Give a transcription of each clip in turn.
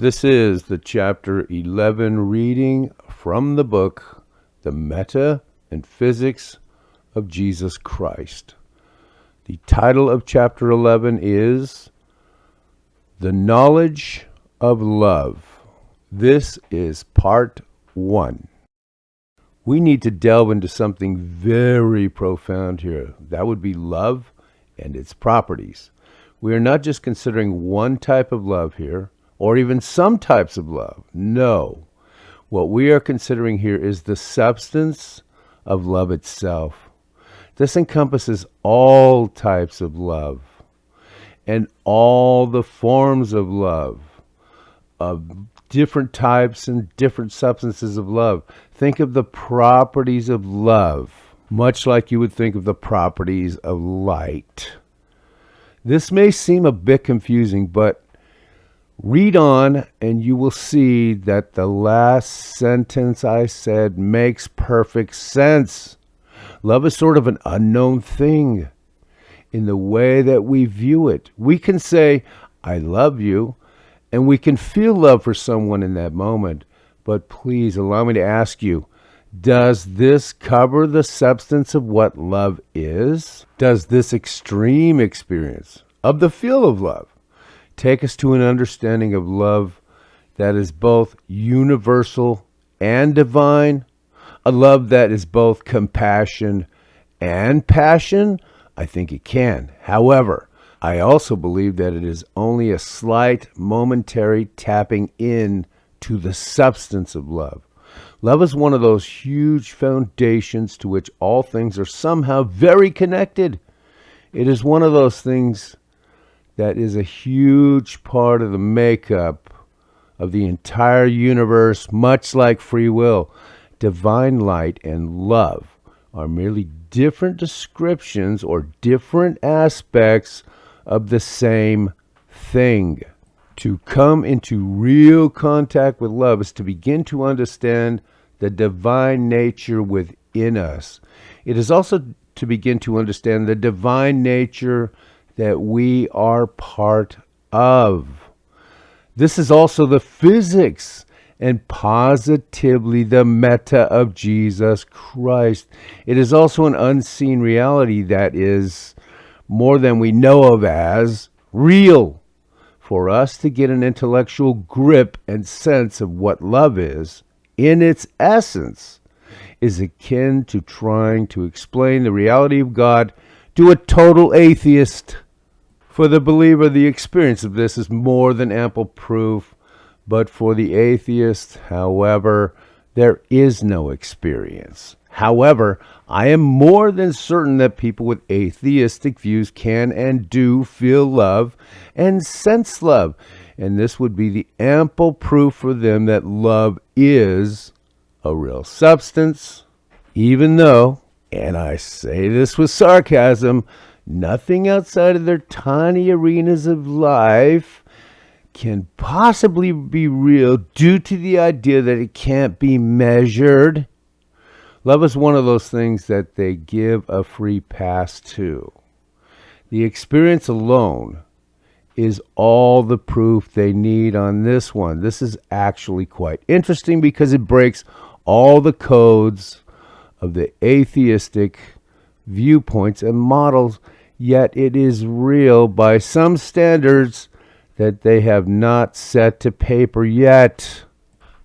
This is the chapter 11 reading from the book, The Meta and Physics of Jesus Christ. The title of chapter 11 is The Knowledge of Love. This is part 1. We need to delve into something very profound here. That would be love and its properties. We are not just considering one type of love here, or even some types of love. No. What we are considering here is the substance of love itself. This encompasses all types of love and all the forms of love, of different types and different substances of love. Think of the properties of love, much like you would think of the properties of light. This may seem a bit confusing, but read on and you will see that the last sentence I said makes perfect sense. Love is sort of an unknown thing in the way that we view it. We can say, I love you, and we can feel love for someone in that moment. But please allow me to ask you, does this cover the substance of what love is? Does this extreme experience of the feel of love take us to an understanding of love that is both universal and divine? A love that is both compassion and passion? I think it can. However, I also believe that it is only a slight momentary tapping in to the substance of love. Love is one of those huge foundations to which all things are somehow very connected. It is one of those things that is a huge part of the makeup of the entire universe, much like free will. Divine light and love are merely different descriptions or different aspects of the same thing. To come into real contact with love is to begin to understand the divine nature within us. It is also to begin to understand the divine nature that we are part of. This is also the physics and positively the meta of Jesus Christ. It is also an unseen reality that is more than we know of as real. For us to get an intellectual grip and sense of what love is, in its essence, is akin to trying to explain the reality of God to a total atheist. For the believer, the experience of this is more than ample proof, but for the atheist, however, there is no experience. However, I am more than certain that people with atheistic views can and do feel love and sense love, and this would be the ample proof for them that love is a real substance, even though, and I say this with sarcasm, nothing outside of their tiny arenas of life can possibly be real due to the idea that it can't be measured. Love is one of those things that they give a free pass to. The experience alone is all the proof they need on this one. This is actually quite interesting because it breaks all the codes of the atheistic viewpoints and models, yet it is real by some standards that they have not set to paper yet.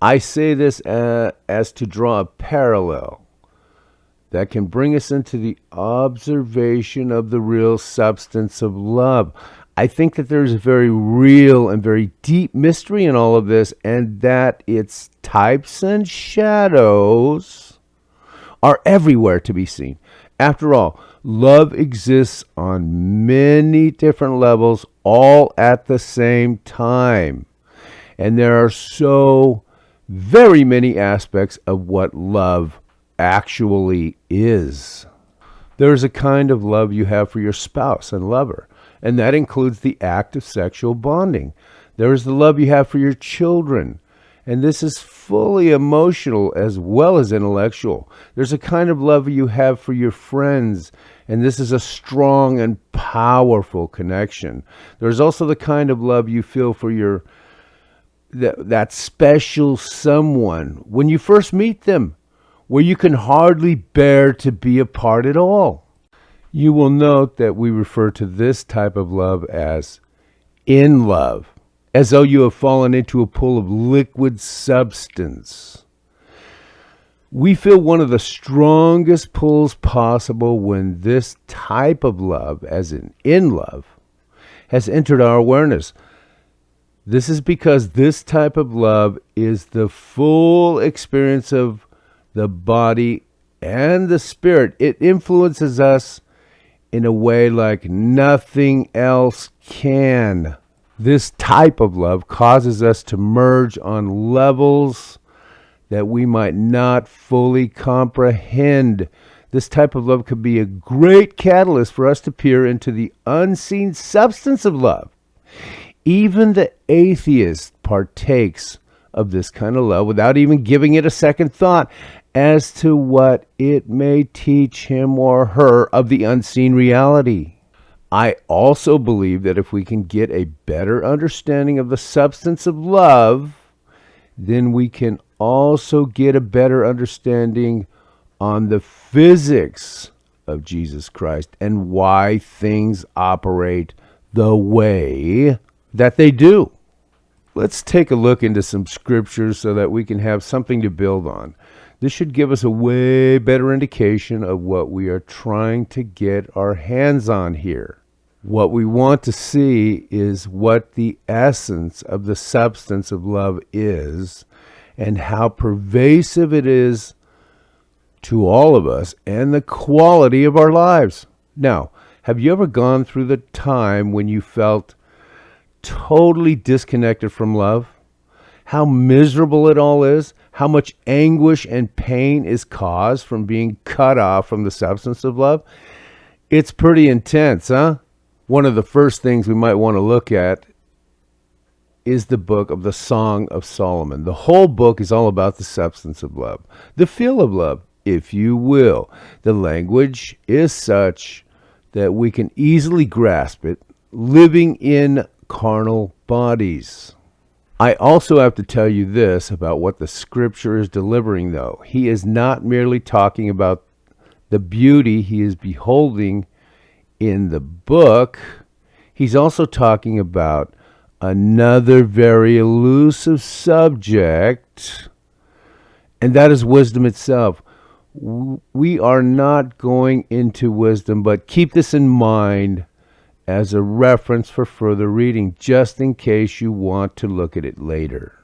I say this as to draw a parallel that can bring us into the observation of the real substance of love. I think that there's a very real and very deep mystery in all of this, and that its types and shadows are everywhere to be seen. After all, love exists on many different levels, all at the same time. And there are so very many aspects of what love actually is. There's a kind of love you have for your spouse and lover, and that includes the act of sexual bonding. There is the love you have for your children, and this is fully emotional as well as intellectual. There's a kind of love you have for your friends, and this is a strong and powerful connection. There's also the kind of love you feel for your that special someone when you first meet them, where you can hardly bear to be apart at all. You will note that we refer to this type of love as in love, as though you have fallen into a pool of liquid substance. We feel one of the strongest pulls possible when this type of love, as in love, has entered our awareness. This is because this type of love is the full experience of the body and the spirit. It influences us in a way like nothing else can. This type of love causes us to merge on levels that we might not fully comprehend. This type of love could be a great catalyst for us to peer into the unseen substance of love. Even the atheist partakes of this kind of love without even giving it a second thought as to what it may teach him or her of the unseen reality. I also believe that if we can get a better understanding of the substance of love, then we can also get a better understanding on the physics of Jesus Christ and why things operate the way that they do. Let's take a look into some scriptures so that we can have something to build on. This should give us a way better indication of what we are trying to get our hands on here. What we want to see is what the essence of the substance of love is and how pervasive it is to all of us and the quality of our lives. Now, have you ever gone through the time when you felt totally disconnected from love? How miserable it all is? How much anguish and pain is caused from being cut off from the substance of love? It's pretty intense, huh? One of the first things we might want to look at is the book of the Song of Solomon. The whole book is all about the substance of love, the feel of love, if you will. The language is such that we can easily grasp it, living in carnal bodies. I also have to tell you this about what the scripture is delivering, though. He is not merely talking about the beauty he is beholding in the book. He's also talking about another very elusive subject, and that is wisdom itself. We are not going into wisdom, but keep this in mind as a reference for further reading, just in case you want to look at it later.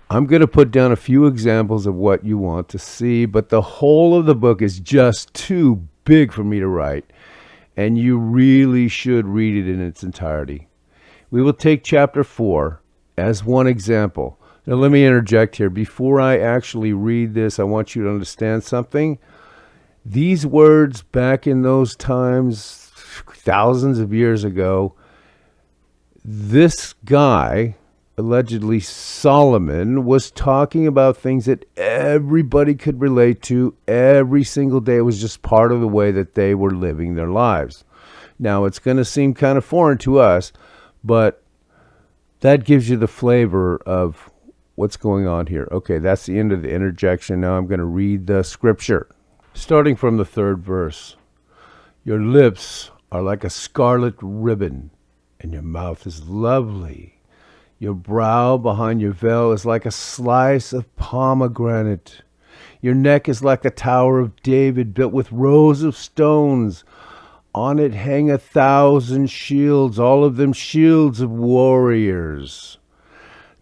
I'm going to put down a few examples of what you want to see, but the whole of the book is just too big for me to write, and you really should read it in its entirety. We will take chapter 4 as one example. Now let me interject here. Before I actually read this, I want you to understand something. These words back in those times, thousands of years ago, this guy, allegedly Solomon, was talking about things that everybody could relate to every single day. It was just part of the way that they were living their lives. Now, it's going to seem kind of foreign to us, but that gives you the flavor of what's going on here. Okay, that's the end of the interjection. Now I'm going to read the scripture. Starting from the 3rd verse. Your lips are like a scarlet ribbon, and your mouth is lovely. Your brow behind your veil is like a slice of pomegranate. Your neck is like the Tower of David, built with rows of stones. On it hang 1,000 shields, all of them shields of warriors.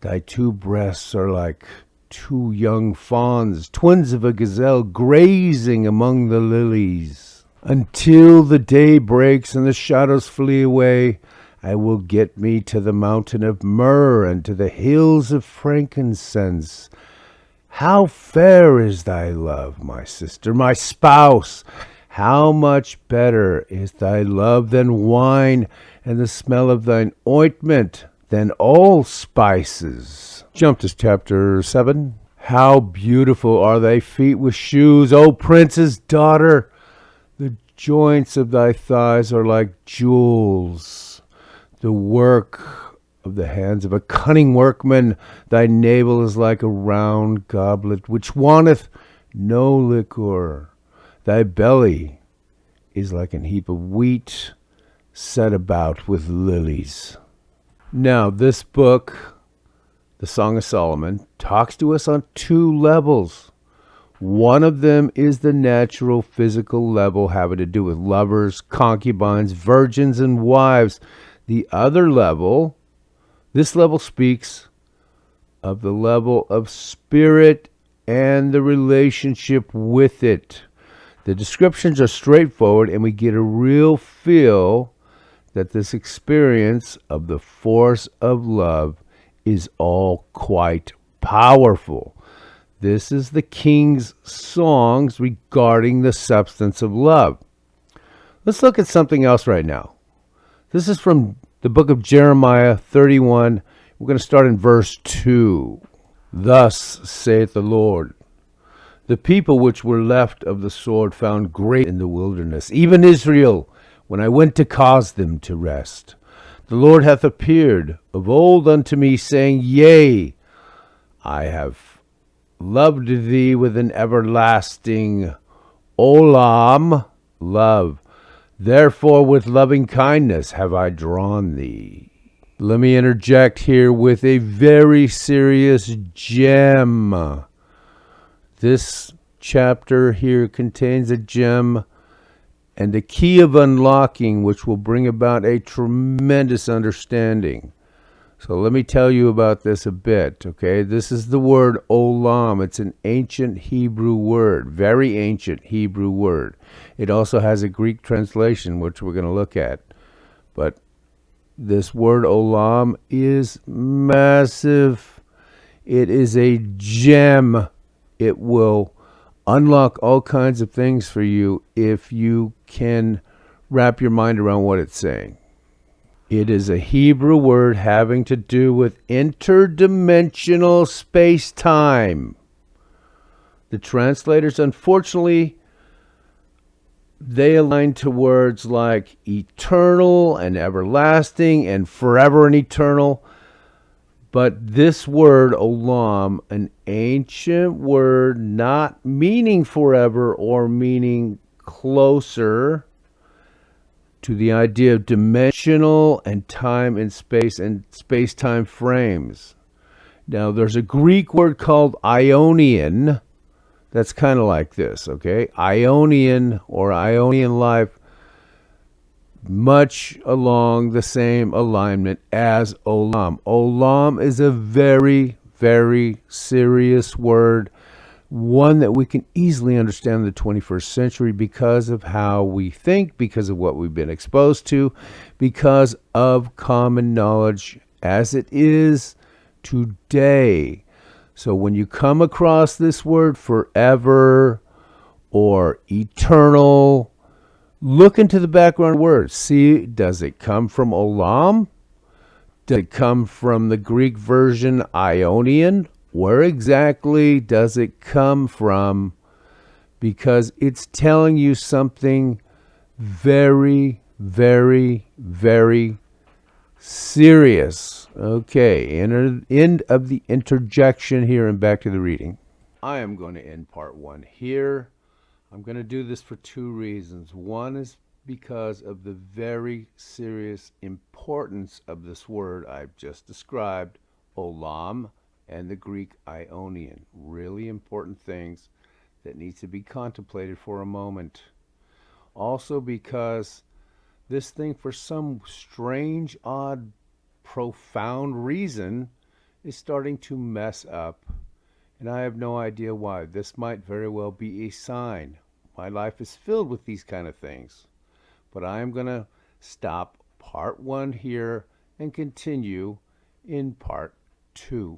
Thy 2 breasts are like 2 young fawns, twins of a gazelle, grazing among the lilies. Until the day breaks and the shadows flee away, I will get me to the mountain of myrrh and to the hills of frankincense. How fair is thy love, my sister, my spouse! How much better is thy love than wine, and the smell of thine ointment than all spices. Jump to chapter 7. How beautiful are thy feet with shoes, O prince's daughter! The joints of thy thighs are like jewels. The work of the hands of a cunning workman. Thy navel is like a round goblet, which wanteth no liquor. Thy belly is like an heap of wheat set about with lilies. Now, this book, the Song of Solomon, talks to us on two levels. One of them is the natural physical level, having to do with lovers, concubines, virgins, and wives. The other level, this level speaks of the level of spirit and the relationship with it. The descriptions are straightforward, and we get a real feel that this experience of the force of love is all quite powerful. This is the king's songs regarding the substance of love. Let's look at something else right now. This is from the book of Jeremiah 31. We're going to start in verse 2. Thus saith the Lord, the people which were left of the sword found grace in the wilderness, even Israel, when I went to cause them to rest. The Lord hath appeared of old unto me, saying, Yea, I have loved thee with an everlasting olam, love. Therefore with loving kindness have I drawn thee. Let me interject here with a very serious gem. This chapter here contains a gem and a key of unlocking which will bring about a tremendous understanding. So let me tell you about this a bit, okay? This is the word olam. It's an ancient Hebrew word, very ancient Hebrew word. It also has a Greek translation, which we're going to look at. But this word olam is massive. It is a gem. It will unlock all kinds of things for you if you can wrap your mind around what it's saying. It is a Hebrew word having to do with interdimensional space-time. The translators, unfortunately, they align to words like eternal and everlasting and forever and eternal. But this word, olam, an ancient word not meaning forever or meaning closer to the idea of dimensional and time and space-time frames. Now, there's a Greek word called Ionian that's kind of like this, okay? Ionian or Ionian life, much along the same alignment as olam. Olam is a very, very serious word, one that we can easily understand in the 21st century because of how we think, because of what we've been exposed to, because of common knowledge as it is today. So when you come across this word forever or eternal, look into the background words. See, does it come from olam? Does it come from the Greek version Ionian? Where exactly does it come from? Because it's telling you something very, very, very serious. Okay, end of the interjection here and back to the reading. I am going to end part 1 here. I'm going to do this for 2 reasons. One is because of the very serious importance of this word I've just described, olam, and the Greek Ionian. Really important things that need to be contemplated for a moment. Also because this thing, for some strange, odd, profound reason, is starting to mess up. And I have no idea why. This might very well be a sign. My life is filled with these kind of things. But I am going to stop part 1 here and continue in part 2.